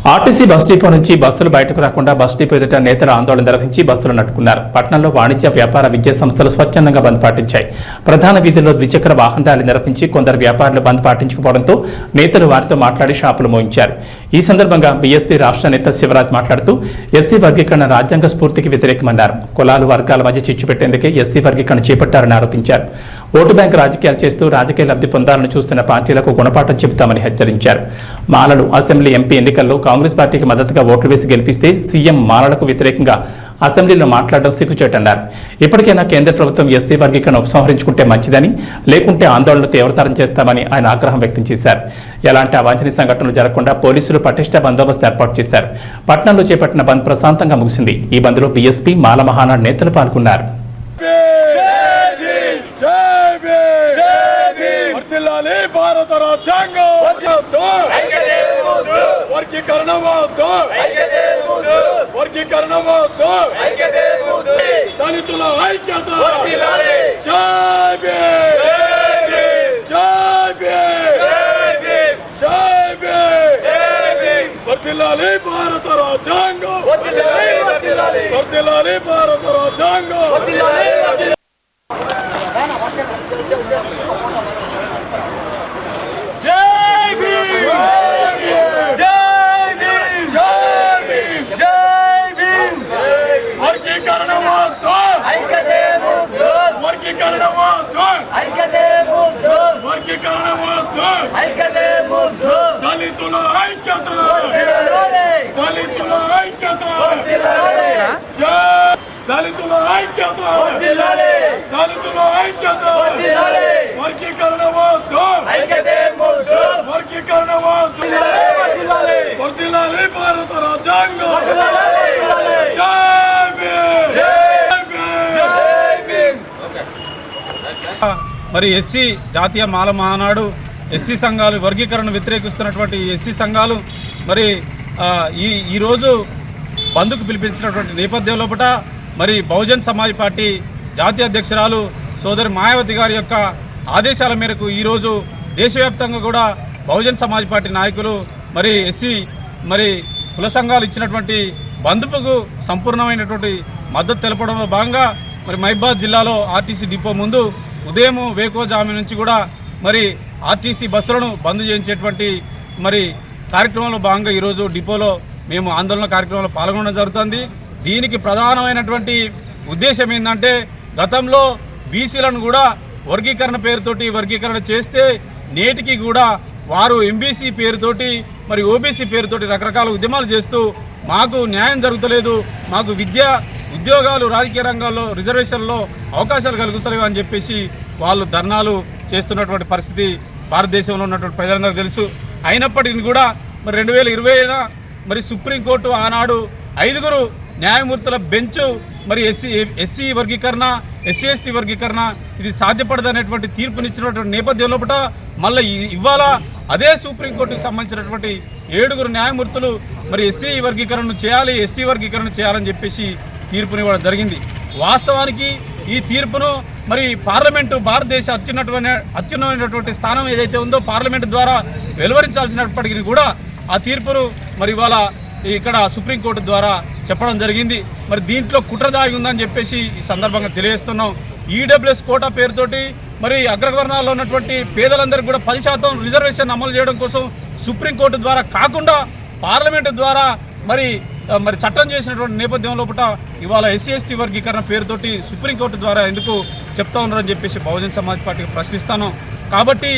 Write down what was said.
RTC bus depot నుంచి బస్సులు బయటకు రాకుండా బస్ డిపో ఎదుట నేతలు ఆందోళన నిర్వహించి బస్సులు నట్టుకున్నారు. పట్టణంలో వాణిజ్య వ్యాపార విద్యా సంస్థలు స్వచ్ఛందంగా బంద్ పాటించాయి. ప్రధాన వీధుల్లో ద్విచక్ర వాహన ర్యాలీ నిర్వహించి కొందరు వ్యాపారులు బంద్ పాటించకపోవడంతో నేతలు వారితో మాట్లాడి షాపులు మోయించారు. ఈ సందర్భంగా బీఎస్పీ రాష్ట్ర నేత శివరాజ్ మాట్లాడుతూ ఎస్సీ వర్గీకరణ రాజ్యాంగ స్ఫూర్తికి వ్యతిరేకమన్నారు. కులాలు వర్గాల మధ్య చిచ్చు పెట్టేందుకే ఎస్సీ వర్గీకరణ చేపట్టారని ఆరోపించారు. ఓటు బ్యాంక్ రాజకీయాలు చేస్తూ రాజకీయ లబ్ధి పొందాలని చూస్తున్న పార్టీలకు గుణపాఠం చెబుతామని హెచ్చరించారు. మాలలు అసెంబ్లీ ఎంపీ ఎన్నికల్లో కాంగ్రెస్ పార్టీకి మద్దతుగా ఓట్లు వేసి గెలిపిస్తే సీఎం మాలలకు వ్యతిరేకంగా అసెంబ్లీలో మాట్లాడడం సిగ్గుచేటన్నారు. ఇప్పటికైనా కేంద్ర ప్రభుత్వం ఎస్సీ వర్గీకరణ ఉపసంహరించుకుంటే మంచిదని, లేకుంటే ఆందోళనలు తీవ్రతరం చేస్తామని ఆయన ఆగ్రహం వ్యక్తం చేశారు. ఎలాంటి అవాంఛనీయ సంఘటనలు జరగకుండా పోలీసులు పటిష్ట బందోబస్తు ఏర్పాటు చేశారు. పట్టణంలో చేపట్టిన బంద్ ప్రశాంతంగా ముగిసింది. ఈ బంద్లో బీఎస్పీ మాల మహానాడు నేతలు పాల్గొన్నారు. భారత రాజ్యాంగం వర్గీకరణ దళితుల ఐక్యత వర్ధిల్లాలి భారత రాజ్యాంగం వర్ధిల్లాలి భారత రాజ్యాంగం. దళితుల ఐక్యత దళితుల ఐక్యత దళితుల ఐక్యత దళితుల ఐక్యత వర్గీకరణ వద్దు వర్గీకరణ వద్దు వర్ధిల్లాలి భారత రాజ్యాంగం. మరి ఎస్సీ జాతీయ మాల మహానాడు ఎస్సీ సంఘాలు వర్గీకరణ వ్యతిరేకిస్తున్నటువంటి ఎస్సీ సంఘాలు మరి ఈరోజు బంద్కు పిలిపించినటువంటి నేపథ్యంలో మరి బహుజన్ సమాజ్ పార్టీ జాతీయ అధ్యక్షురాలు సోదరి మాయావతి గారి యొక్క ఆదేశాల మేరకు ఈరోజు దేశవ్యాప్తంగా కూడా బహుజన్ సమాజ్ పార్టీ నాయకులు మరి ఎస్సీ మరి కుల సంఘాలు ఇచ్చినటువంటి బంద్కు సంపూర్ణమైనటువంటి మద్దతు తెలపడంలో భాగంగా మరి మహబూబాబాద్ జిల్లాలో ఆర్టీసీ డిపో ముందు ఉదయం వేకోజామి నుంచి కూడా మరి ఆర్టీసీ బస్సులను బంద్ చేయించేటువంటి మరి కార్యక్రమంలో భాగంగా ఈరోజు డిపోలో మేము ఆందోళన కార్యక్రమంలో పాల్గొనడం జరుగుతుంది. దీనికి ప్రధానమైనటువంటి ఉద్దేశం ఏంటంటే గతంలో బీసీలను కూడా వర్గీకరణ పేరుతోటి వర్గీకరణ చేస్తే నేటికి కూడా వారు ఎంబీసీ పేరుతోటి మరి ఓబీసీ పేరుతోటి రకరకాల ఉద్యమాలు చేస్తూ మాకు న్యాయం జరుగుతలేదు, మాకు విద్య ఉద్యోగాలు రాజకీయ రంగాల్లో రిజర్వేషన్లో అవకాశాలు కలుగుతాయి అని చెప్పేసి వాళ్ళు ధర్నాలు చేస్తున్నటువంటి పరిస్థితి భారతదేశంలో ఉన్నటువంటి ప్రజలందరూ తెలుసు. అయినప్పటికీ కూడా మరి 2020 మరి సుప్రీంకోర్టు ఆనాడు 5 న్యాయమూర్తుల బెంచ్ మరి ఎస్సీ వర్గీకరణ ఎస్సీ ఎస్టీ వర్గీకరణ ఇది సాధ్యపడదనేటువంటి తీర్పునిచ్చినటువంటి నేపథ్యంలో మళ్ళీ ఇవాళ అదే సుప్రీంకోర్టుకు సంబంధించినటువంటి 7 న్యాయమూర్తులు మరి ఎస్సీ వర్గీకరణను చేయాలి ఎస్టీ వర్గీకరణ చేయాలని చెప్పేసి తీర్పునివ్వడం జరిగింది. వాస్తవానికి ఈ తీర్పును మరి పార్లమెంటు భారతదేశ అత్యున్నతమైనటువంటి స్థానం ఏదైతే ఉందో పార్లమెంటు ద్వారా వెలువరించాల్సినప్పటికీ కూడా ఆ తీర్పును మరి ఇవాళ ఇక్కడ సుప్రీంకోర్టు ద్వారా చెప్పడం జరిగింది. మరి దీంట్లో కుట్ర దాగి ఉందని చెప్పేసి ఈ సందర్భంగా తెలియజేస్తున్నాం. ఈడబ్ల్యూఎస్ కోటా పేరుతోటి మరి అగ్రవర్ణాల్లో ఉన్నటువంటి పేదలందరికీ కూడా 10% రిజర్వేషన్ అమలు చేయడం కోసం సుప్రీంకోర్టు ద్వారా కాకుండా పార్లమెంటు ద్వారా మరి చట్టం చేసినటువంటి నేపథ్యంలో ఇవాళ ఎస్సీ ఎస్టీ వర్గీకరణ పేరుతోటి సుప్రీంకోర్టు ద్వారా ఎందుకు చెప్తా ఉన్నారని చెప్పేసి బహుజన్ సమాజ్ పార్టీకి ప్రశ్నిస్తాను. కాబట్టి